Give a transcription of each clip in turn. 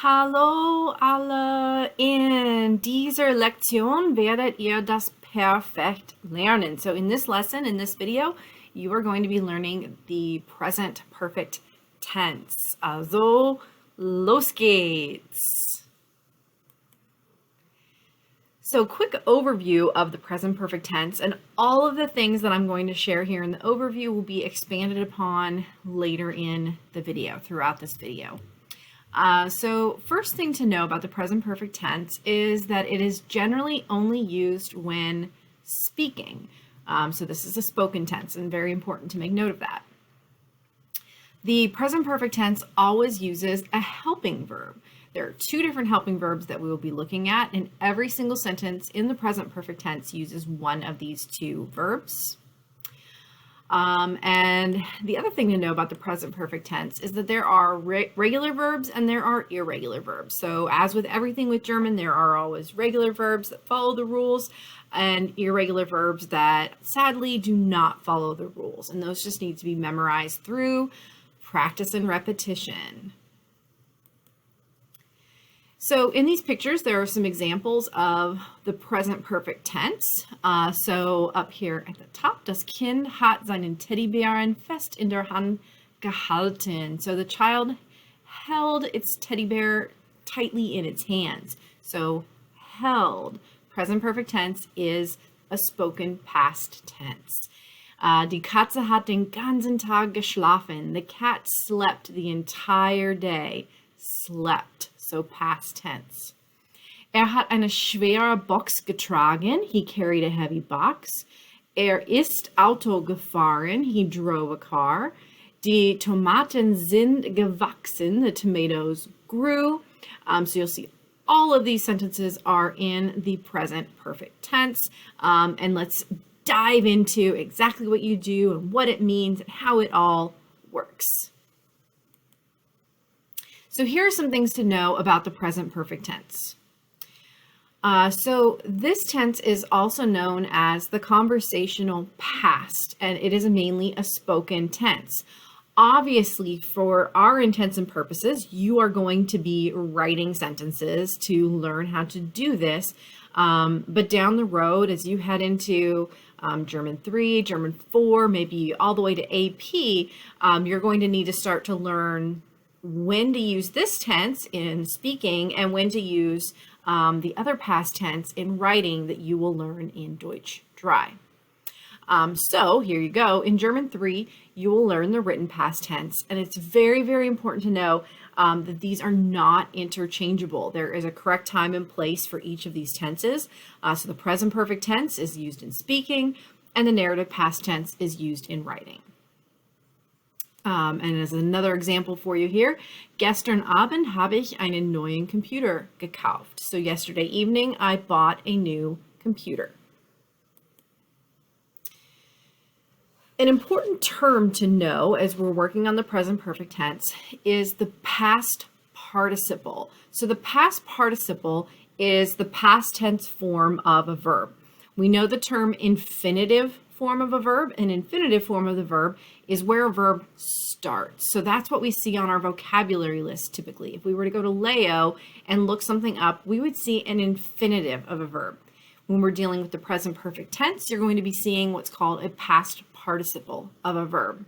Hallo alle, in dieser Lektion werdet ihr das perfekt lernen. So in this lesson, in this video, you are going to be learning the present perfect tense. Also, los geht's. So quick overview of the present perfect tense, and all of the things that I'm going to share here in the overview will be expanded upon later in the video, throughout this video. So first thing to know about the present perfect tense is that it is generally only used when speaking. So this is a spoken tense, and very important to make note of that. The present perfect tense always uses a helping verb. There are two different helping verbs that we will be looking at, and every single sentence in the present perfect tense uses one of these two verbs. And the other thing to know about the present perfect tense is that there are regular verbs and there are irregular verbs. So as with everything with German, there are always regular verbs that follow the rules and irregular verbs that sadly do not follow the rules. And those just need to be memorized through practice and repetition. So in these pictures, there are some examples of the present perfect tense. So up here at the top, das Kind hat seinen Teddybären fest in der Hand gehalten. So the child held its teddy bear tightly in its hands. So held, present perfect tense, is a spoken past tense. Die Katze hat den ganzen Tag geschlafen. The cat slept the entire day. Slept. So past tense. Hat eine schwere Box getragen. He carried a heavy box. Ist Auto gefahren. He drove a car. Die Tomaten sind gewachsen. The tomatoes grew. So you'll see all of these sentences are in the present perfect tense. And let's dive into exactly what you do and what it means and how it all works. So here are some things to know about the present perfect tense. So this tense is also known as the conversational past, and it is mainly a spoken tense. Obviously, for our intents and purposes, you are going to be writing sentences to learn how to do this. But down the road, as you head into German 3, German 4, maybe all the way to AP, you're going to need to start to learn when to use this tense in speaking and when to use the other past tense in writing that you will learn in Deutsch 3. So here you go. In German 3, you will learn the written past tense, and it's very, very important to know that these are not interchangeable. There is a correct time and place for each of these tenses. So the present perfect tense is used in speaking, and the narrative past tense is used in writing. And as another example for you here, gestern Abend habe ich einen neuen Computer gekauft. So yesterday evening, I bought a new computer. An important term to know as we're working on the present perfect tense is the past participle. So the past participle is the past tense form of a verb. We know the term infinitive form of a verb. An infinitive form of the verb is where a verb starts. So that's what we see on our vocabulary list typically. If we were to go to Leo and look something up, we would see an infinitive of a verb. When we're dealing with the present perfect tense, you're going to be seeing what's called a past participle of a verb.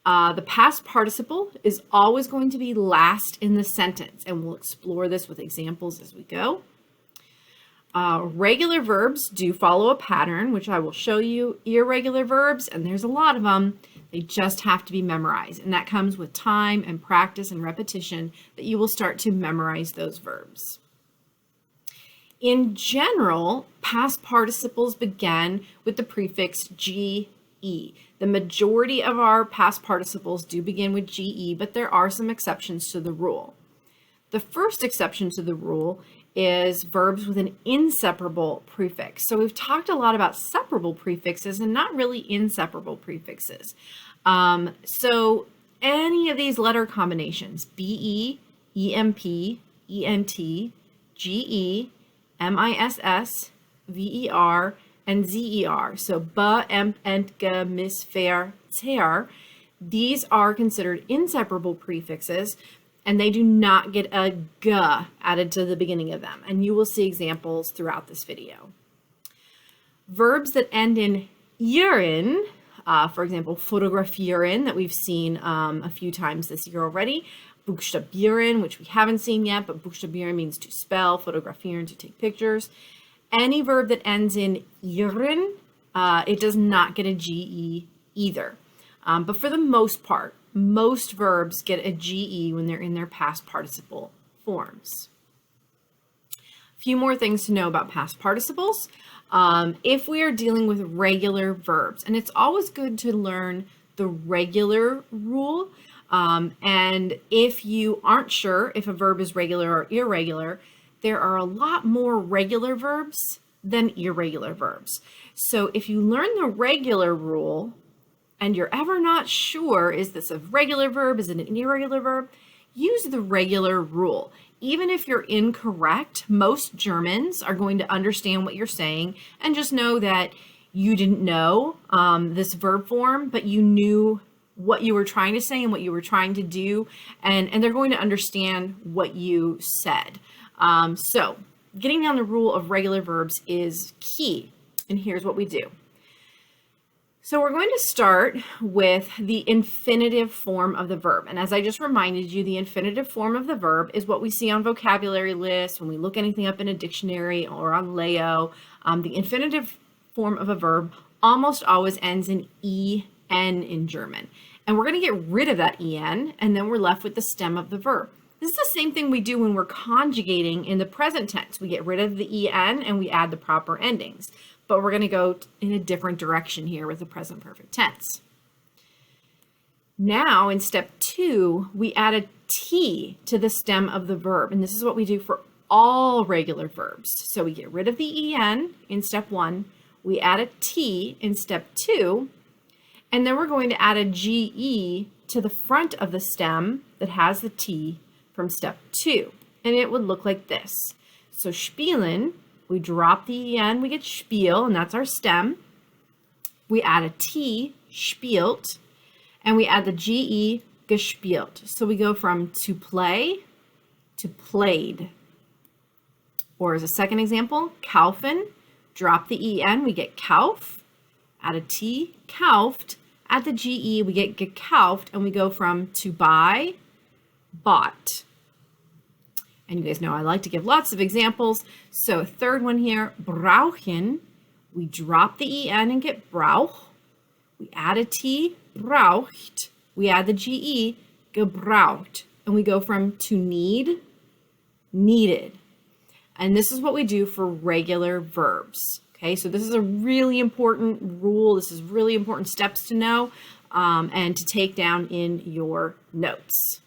The past participle is always going to be last in the sentence, and we'll explore this with examples as we go. Regular verbs do follow a pattern, which I will show you. Irregular verbs, and there's a lot of them, they just have to be memorized. And that comes with time and practice and repetition that you will start to memorize those verbs. In general, past participles begin with the prefix GE. The majority of our past participles do begin with GE, but there are some exceptions to the rule. The first exception to the rule is verbs with an inseparable prefix. So we've talked a lot about separable prefixes and not really inseparable prefixes. So any of these letter combinations, BE, EMP, ENT, GE, MISS, VER, and ZER. So ba, emp, ent, ge, mis, ver, ter. These are considered inseparable prefixes. and they do not get a g added to the beginning of them. And you will see examples throughout this video. Verbs that end in ieren, for example, fotografieren, that we've seen a few times this year already. Buchstabieren, which we haven't seen yet, but buchstabieren means to spell, fotografieren, to take pictures. Any verb that ends in ieren, it does not get a GE either. But for the most part, most verbs get a GE when they're in their past participle forms. A few more things to know about past participles. If we are dealing with regular verbs, and it's always good to learn the regular rule. And if you aren't sure if a verb is regular or irregular, there are a lot more regular verbs than irregular verbs. So if you learn the regular rule and you're ever not sure, is this a regular verb, is it an irregular verb, use the regular rule. Even if you're incorrect, most Germans are going to understand what you're saying, and just know that you didn't know this verb form, but you knew what you were trying to say and what you were trying to do, and they're going to understand what you said. So getting down the rule of regular verbs is key, and here's what we do. So we're going to start with the infinitive form of the verb. And as I just reminded you, the infinitive form of the verb is what we see on vocabulary lists, when we look anything up in a dictionary or on Leo. The infinitive form of a verb almost always ends in en in German. And we're going to get rid of that en, and then we're left with the stem of the verb. This is the same thing we do when we're conjugating in the present tense. We get rid of the en and we add the proper endings. But we're going to go in a different direction here with the present perfect tense. Now in step 2, we add a T to the stem of the verb. And this is what we do for all regular verbs. So we get rid of the en in step 1. We add a T in step 2. And then we're going to add a GE to the front of the stem that has the T from step 2. And it would look like this. So spielen, we drop the en, we get spiel, and that's our stem. We add a T, spielt, and we add the GE, gespielt. So we go from to play to played. Or as a second example, kaufen, drop the en, we get kauf, add a T, kauft, add the GE, we get gekauft, and we go from to buy, bought. And you guys know I like to give lots of examples. So a third one here, brauchen, we drop the en and get brauch. We add a T, braucht. We add the GE, gebraucht. And we go from to need, needed. And this is what we do for regular verbs. Okay, so this is a really important rule. This is really important steps to know and to take down in your notes.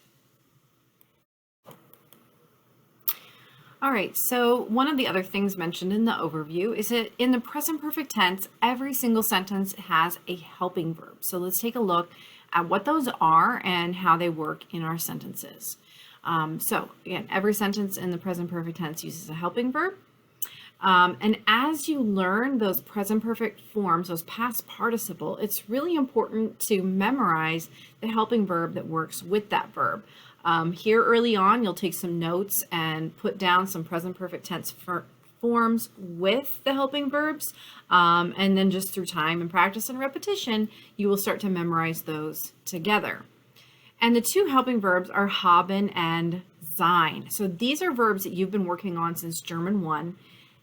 All right, so one of the other things mentioned in the overview is that in the present perfect tense, every single sentence has a helping verb. So let's take a look at what those are and how they work in our sentences. So again, every sentence in the present perfect tense uses a helping verb. And as you learn those present perfect forms, those past participle, it's really important to memorize the helping verb that works with that verb. Here early on, you'll take some notes and put down some present perfect tense forms with the helping verbs. And then just through time and practice and repetition, you will start to memorize those together. And the two helping verbs are haben and sein. So these are verbs that you've been working on since German 1.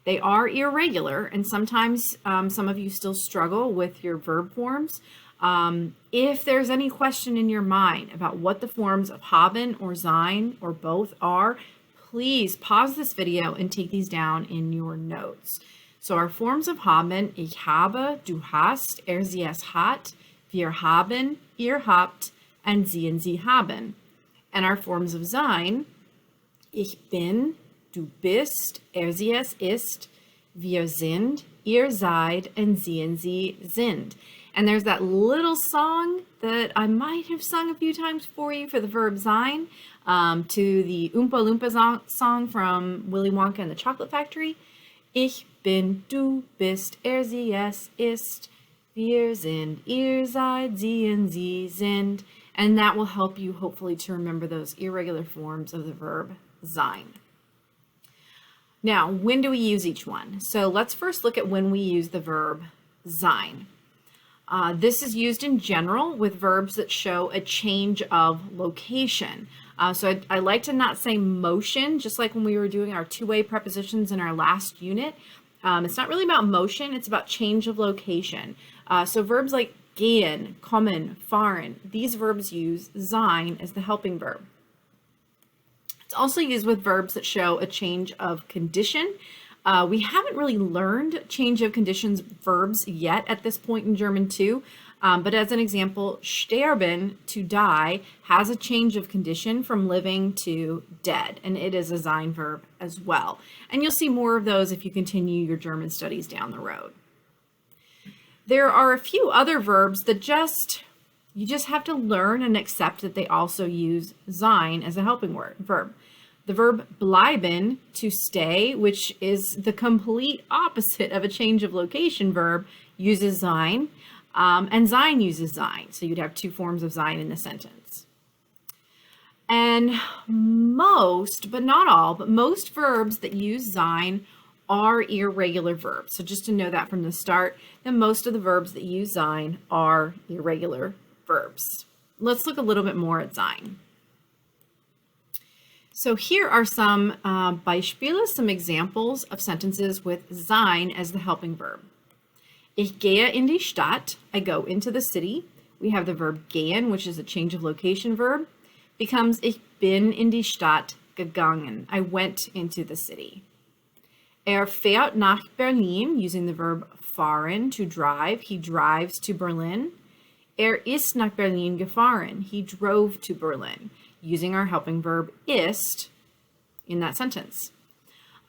They are irregular, and sometimes some of you still struggle with your verb forms. If there's any question in your mind about what the forms of haben or sein or both are, please pause this video and take these down in your notes. So our forms of haben, ich habe, du hast, sie es hat, wir haben, ihr habt, and sie und sie haben. And our forms of sein, ich bin, du bist, sie es ist, wir sind, ihr seid, and sie und sie sind. And there's that little song that I might have sung a few times for you for the verb sein, to the Oompa Loompa song from Willy Wonka and the Chocolate Factory. Ich bin, du bist, sie es ist, wir sind, ihr seid, sie und sie sind. And that will help you hopefully to remember those irregular forms of the verb sein. Now, when do we use each one? So let's first look at when we use the verb sein. This is used in general with verbs that show a change of location. So I like to not say motion, just like when we were doing our two-way prepositions in our last unit. It's not really about motion, it's about change of location. So verbs like gehen, kommen, fahren, these verbs use sein as the helping verb. It's also used with verbs that show a change of condition. We haven't really learned change of conditions verbs yet at this point in German too, but as an example, sterben, to die, has a change of condition from living to dead, and it is a sein verb as well. And you'll see more of those if you continue your German studies down the road. There are a few other verbs that you just have to learn and accept that they also use sein as a helping verb. The verb bleiben, to stay, which is the complete opposite of a change of location verb, uses sein, and sein uses sein. So you'd have two forms of sein in the sentence. And most, but not all, but most verbs that use sein are irregular verbs. So just to know that from the start, then most of the verbs that use sein are irregular verbs. Let's look a little bit more at sein. So here are some Beispiele, some examples of sentences with sein as the helping verb. Ich gehe in die Stadt. I go into the city. We have the verb gehen, which is a change of location verb, becomes ich bin in die Stadt gegangen. I went into the city. Er fährt nach Berlin, using the verb fahren, to drive. He drives to Berlin. Er ist nach Berlin gefahren. He drove to Berlin, using our helping verb ist in that sentence.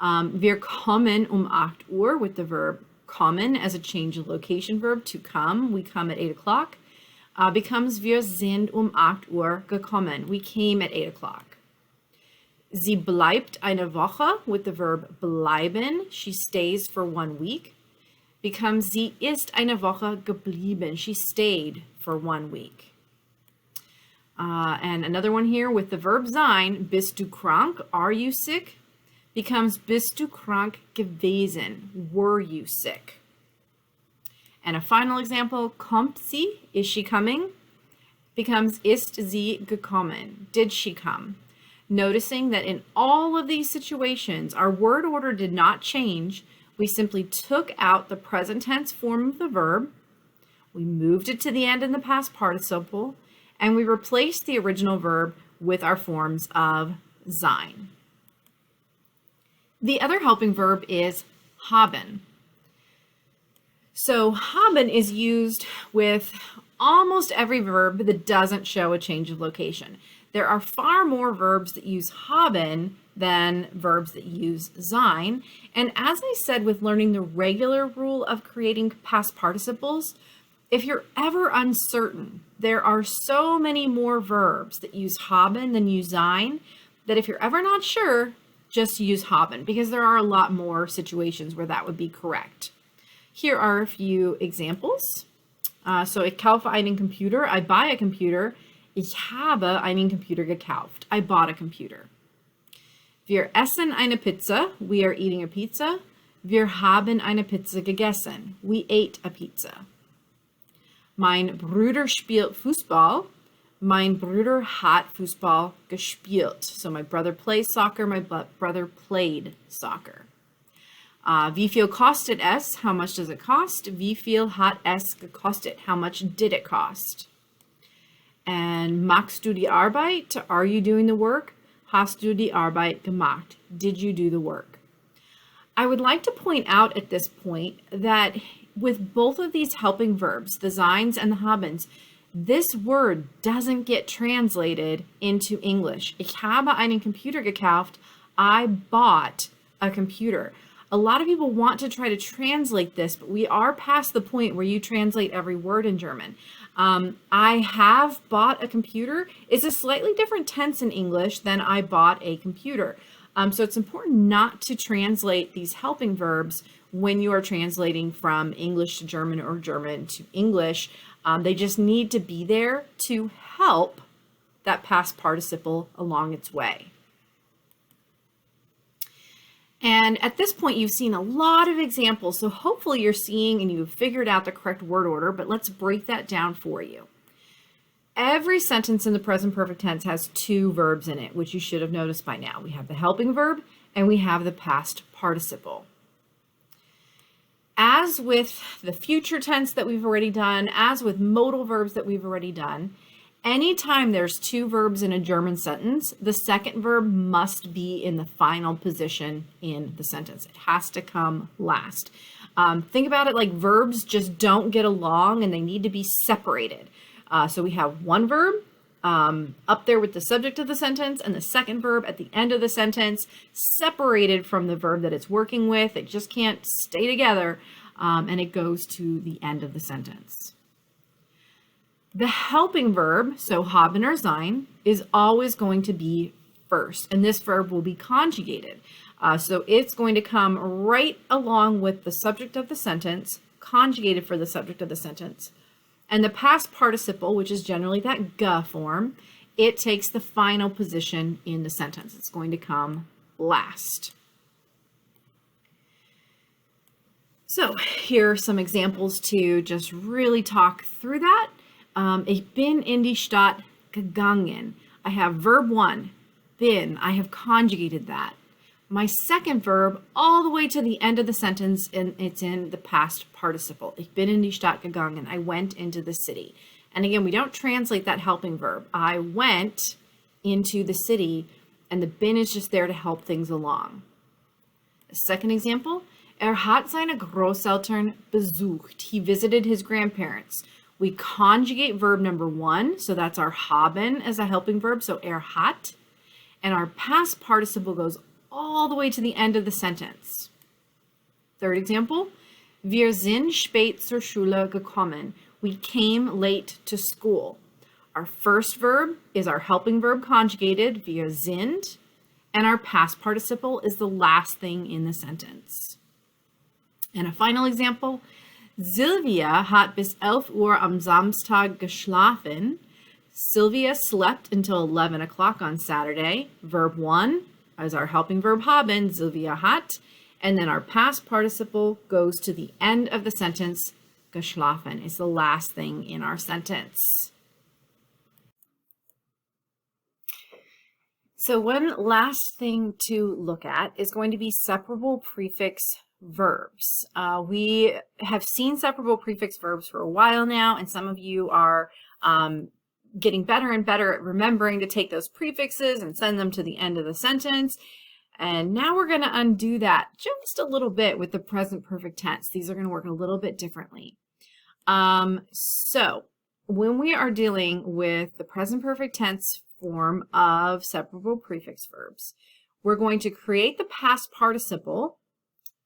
Wir kommen 8 Uhr with the verb kommen as a change of location verb, to come. We come at 8 o'clock. Becomes wir sind 8 Uhr gekommen. We came at 8 o'clock. Sie bleibt eine Woche with the verb bleiben. She stays for 1 week. Becomes sie ist eine Woche geblieben. She stayed for 1 week. And another one here with the verb sein, bist du krank? Are you sick? Becomes bist du krank gewesen? Were you sick? And a final example, kommt sie? Is she coming? Becomes ist sie gekommen? Did she come? Noticing that in all of these situations, our word order did not change. We simply took out the present tense form of the verb, we moved it to the end in the past participle, and we replaced the original verb with our forms of sein. The other helping verb is haben. So haben is used with almost every verb that doesn't show a change of location. There are far more verbs that use haben than verbs that use sein. And as I said with learning the regular rule of creating past participles, if you're ever uncertain, there are so many more verbs that use haben than use sein that if you're ever not sure, just use haben, because there are a lot more situations where that would be correct. Here are a few examples. So ich kaufe einen Computer. I buy a computer. Ich habe einen Computer gekauft. I bought a computer. Wir essen eine Pizza. We are eating a pizza. Wir haben eine Pizza gegessen. We ate a pizza. Mein Bruder spielt Fußball. Mein Bruder hat Fußball gespielt. So my brother plays soccer. My brother played soccer. Wie viel kostet es? How much does it cost? Wie viel hat es gekostet? How much did it cost? And machst du die Arbeit? Are you doing the work? Hast du die Arbeit gemacht? Did you do the work? I would like to point out at this point that with both of these helping verbs, the seins and the habens, this word doesn't get translated into English. Ich habe einen Computer gekauft. I bought a computer. A lot of people want to try to translate this, but we are past the point where you translate every word in German. I have bought a computer is a slightly different tense in English than I bought a computer. So it's important not to translate these helping verbs when you are translating from English to German or German to English. They just need to be there to help that past participle along its way. And at this point, you've seen a lot of examples, so hopefully you're seeing and you've figured out the correct word order, but let's break that down for you. Every sentence in the present perfect tense has two verbs in it, which you should have noticed by now. We have the helping verb and we have the past participle. As with the future tense that we've already done, as with modal verbs that we've already done, anytime there's two verbs in a German sentence, the second verb must be in the final position in the sentence. It has to come last. Think about it like verbs just don't get along and they need to be separated. So we have one verb up there with the subject of the sentence and the second verb at the end of the sentence, separated from the verb that it's working with. It just can't stay together, and it goes to the end of the sentence. The helping verb, so haben or sein, is always going to be first, and this verb will be conjugated. So it's going to come right along with the subject of the sentence, conjugated for the subject of the sentence. And the past participle, which is generally that g form, it takes the final position in the sentence. It's going to come last. So here are some examples to just really talk through that. Ich bin in die Stadt gegangen. I have verb 1, bin. I have conjugated that. My second verb all the way to the end of the sentence, and it's in the past participle. Ich bin in die Stadt gegangen. I went into the city. And again, we don't translate that helping verb. I went into the city, and the bin is just there to help things along. The second example, hat seine Großeltern besucht. He visited his grandparents. We conjugate verb number 1, so that's our haben as a helping verb, so hat. And our past participle goes all the way to the end of the sentence. Third example, wir sind spät zur Schule gekommen. We came late to school. Our first verb is our helping verb conjugated, wir sind, and our past participle is the last thing in the sentence. And a final example, Sylvia hat bis 11 Uhr am Samstag geschlafen. Sylvia slept until 11 o'clock on Saturday. Verb 1 as our helping verb haben, Sylvia hat, and then our past participle goes to the end of the sentence, geschlafen is the last thing in our sentence. So one last thing to look at is going to be separable prefix verbs. We have seen separable prefix verbs for a while now, and some of you are getting better and better at remembering to take those prefixes and send them to the end of the sentence. And now we're going to undo that just a little bit with the present perfect tense. These are going to work a little bit differently. So when we are dealing with the present perfect tense form of separable prefix verbs, we're going to create the past participle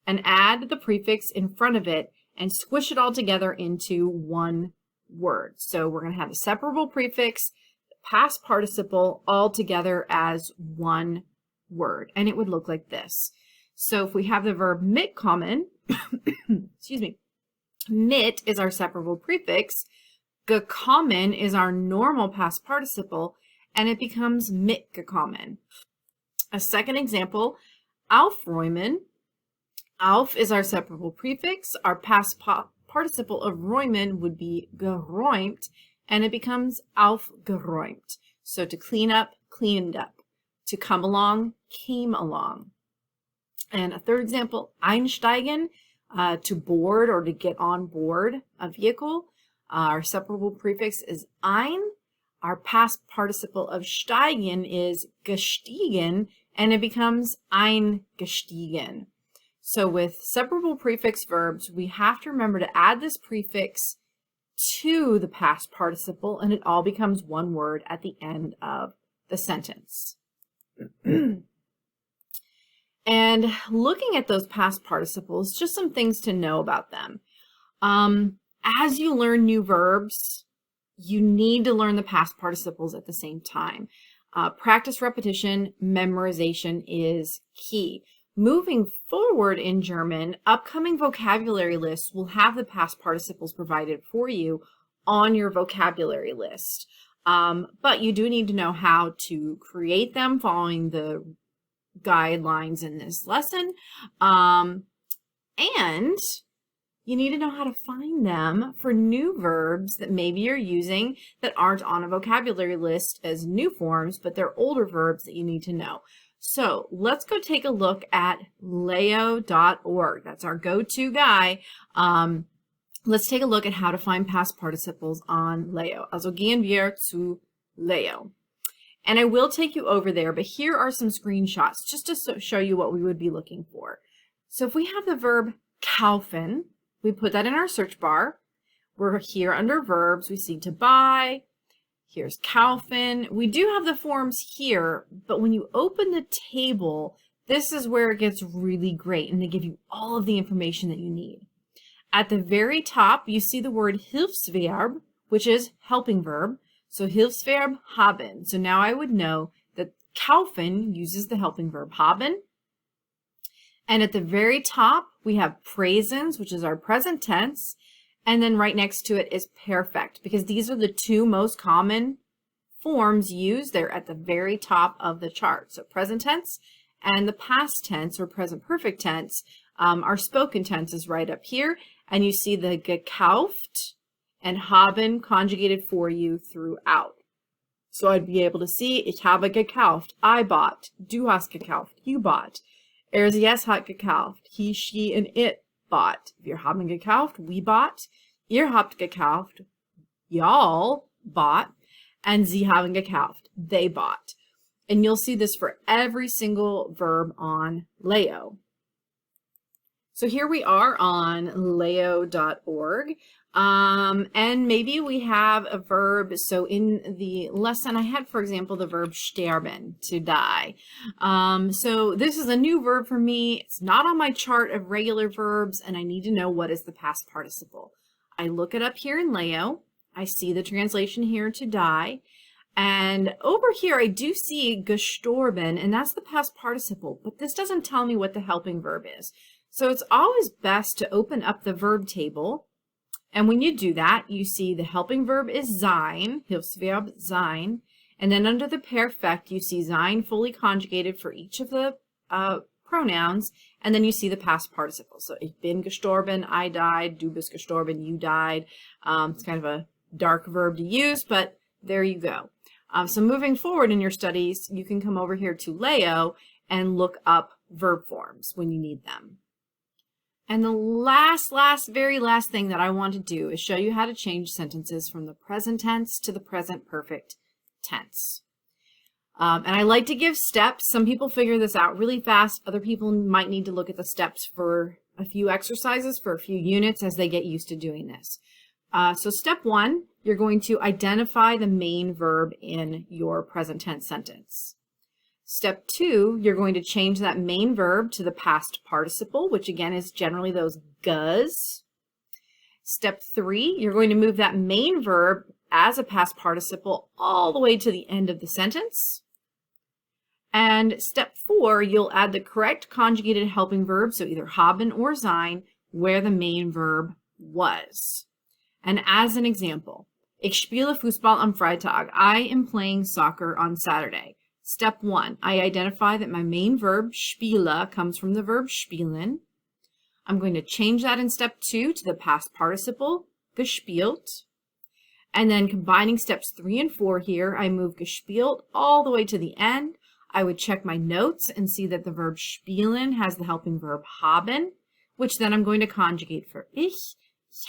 and add the prefix in front of it and squish it all together into one word. So we're going to have the separable prefix, the past participle all together as one word, and it would look like this. So if we have the verb mitkommen, excuse me, mit is our separable prefix, gekommen is our normal past participle, and it becomes mitgekommen. A second example, aufräumen. Auf is our separable prefix. Our past participle of räumen would be geräumt, and it becomes aufgeräumt. So to clean up, cleaned up. To come along, came along. And a third example, einsteigen, to board or to get on board a vehicle. Our separable prefix is ein. Our past participle of steigen is gestiegen, and it becomes eingestiegen. So with separable prefix verbs, we have to remember to add this prefix to the past participle, and it all becomes one word at the end of the sentence. And looking at those past participles, just some things to know about them. As you learn new verbs, you need to learn the past participles at the same time. Practice, repetition, memorization is key. Moving forward in German, upcoming vocabulary lists will have the past participles provided for you on your vocabulary list. But you do need to know how to create them following the guidelines in this lesson. And you need to know how to find them for new verbs that maybe you're using that aren't on a vocabulary list as new forms, but they're older verbs that you need to know. So let's go take a look at leo.org. That's our go-to guy. Let's take a look at how to find past participles on Leo. Also gehen wir zu Leo. And I will take you over there, but here are some screenshots just to show you what we would be looking for. So if we have the verb kaufen, we put that in our search bar. We're here under verbs. We see to buy. Here's kaufen. We do have the forms here, but when you open the table, this is where it gets really great, and they give you all of the information that you need. At the very top, you see the word Hilfsverb, which is helping verb. So Hilfsverb haben. So now I would know that kaufen uses the helping verb haben. And at the very top, we have presens, which is our present tense. And then right next to it is perfect, because these are the two most common forms used. They're at the very top of the chart. So present tense and the past tense or present perfect tense, our spoken tense is right up here. And you see the gekauft and haben conjugated for you throughout. So I'd be able to see, ich habe gekauft, I bought, du hast gekauft, you bought. Sie hat gekauft, he, she, and it bought. Wir haben gekauft, we bought. Ihr habt gekauft, y'all bought. And sie haben gekauft, they bought. And you'll see this for every single verb on Leo. So here we are on leo.org. And maybe we have a verb. So in the lesson I had, for example, the verb sterben, to die. So this is a new verb for me. It's not on my chart of regular verbs, and I need to know what is the past participle. I look it up here in Leo. I see the translation here, to die. And over here, I do see gestorben, and that's the past participle, but this doesn't tell me what the helping verb is. So it's always best to open up the verb table. And when you do that, you see the helping verb is sein, Hilfsverb sein. And then under the perfect, you see sein fully conjugated for each of the pronouns. And then you see the past participle. So ich bin gestorben, I died, du bist gestorben, you died. It's kind of a dark verb to use, but there you go. So moving forward in your studies, you can come over here to Leo and look up verb forms when you need them. And the very last thing that I want to do is show you how to change sentences from the present tense to the present perfect tense. And I like to give steps. Some people figure this out really fast. Other people might need to look at the steps for a few exercises, for a few units as they get used to doing this. So step one, you're going to identify the main verb in your present tense sentence. Step two, you're going to change that main verb to the past participle, which again is generally those gus. Step three, you're going to move that main verb as a past participle all the way to the end of the sentence. And step four, you'll add the correct conjugated helping verb, so either haben or sein, where the main verb was. And as an example, ich spiele Fußball am Freitag. I am playing soccer on Saturday. Step one, I identify that my main verb, spiele, comes from the verb spielen. I'm going to change that in step two to the past participle, gespielt. And then combining steps 3 and 4 here, I move gespielt all the way to the end. I would check my notes and see that the verb spielen has the helping verb haben, which then I'm going to conjugate for ich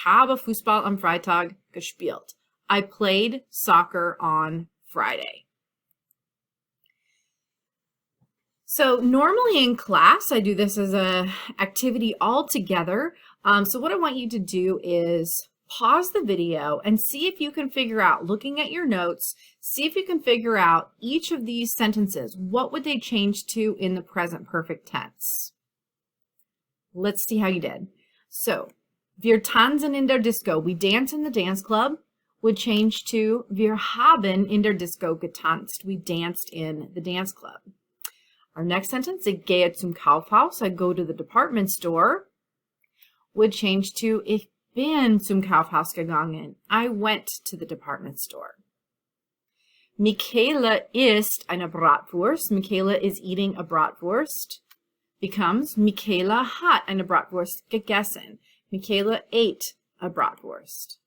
habe Fußball am Freitag gespielt. I played soccer on Friday. So normally in class, I do this as an activity all together. So what I want you to do is pause the video and see if you can figure out, looking at your notes, see if you can figure out each of these sentences. What would they change to in the present perfect tense? Let's see how you did. So, wir tanzen in der Disco. We dance in the dance club would change to wir haben in der Disco getanzt. We danced in the dance club. Our next sentence, ich gehe zum Kaufhaus. I go to the department store, would change to ich bin zum Kaufhaus gegangen. I went to the department store. Michaela isst eine Bratwurst. Michaela is eating a Bratwurst. Becomes Michaela hat eine Bratwurst gegessen. Michaela ate a Bratwurst.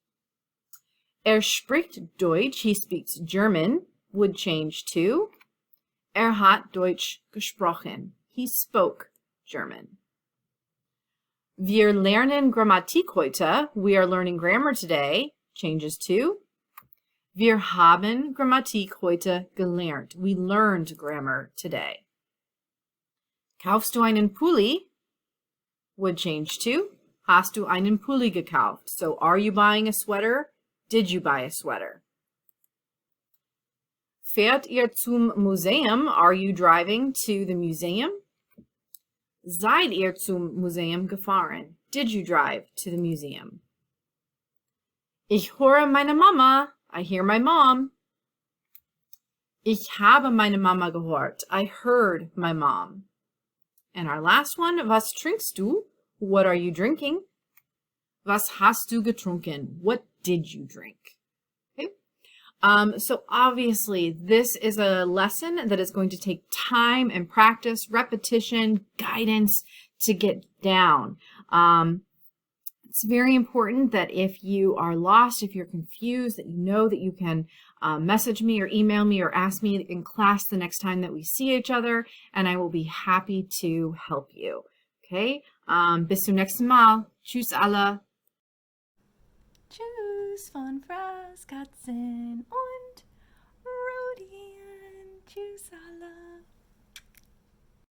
Spricht Deutsch. He speaks German. Would change to hat Deutsch gesprochen. He spoke German. Wir lernen Grammatik heute. We are learning grammar today. Changes to wir haben Grammatik heute gelernt. We learned grammar today. Kaufst du einen Pulli? Would change to hast du einen Pulli gekauft? So are you buying a sweater? Did you buy a sweater? Fährt ihr zum Museum? Are you driving to the museum? Seid ihr zum Museum gefahren? Did you drive to the museum? Ich höre meine Mama. I hear my mom. Ich habe meine Mama gehört. I heard my mom. And our last one, was trinkst du? What are you drinking? Was hast du getrunken? What did you drink? Okay. So obviously this is a lesson that is going to take time and practice, repetition, guidance to get down. It's very important that if you are lost, if you're confused, that you know that you can message me or email me or ask me in class the next time that we see each other, and I will be happy to help you. Okay? Bis zum nächsten Mal. Tschüss alle. Tschüss von Frau Katzen und Rodian. Tschüss alle.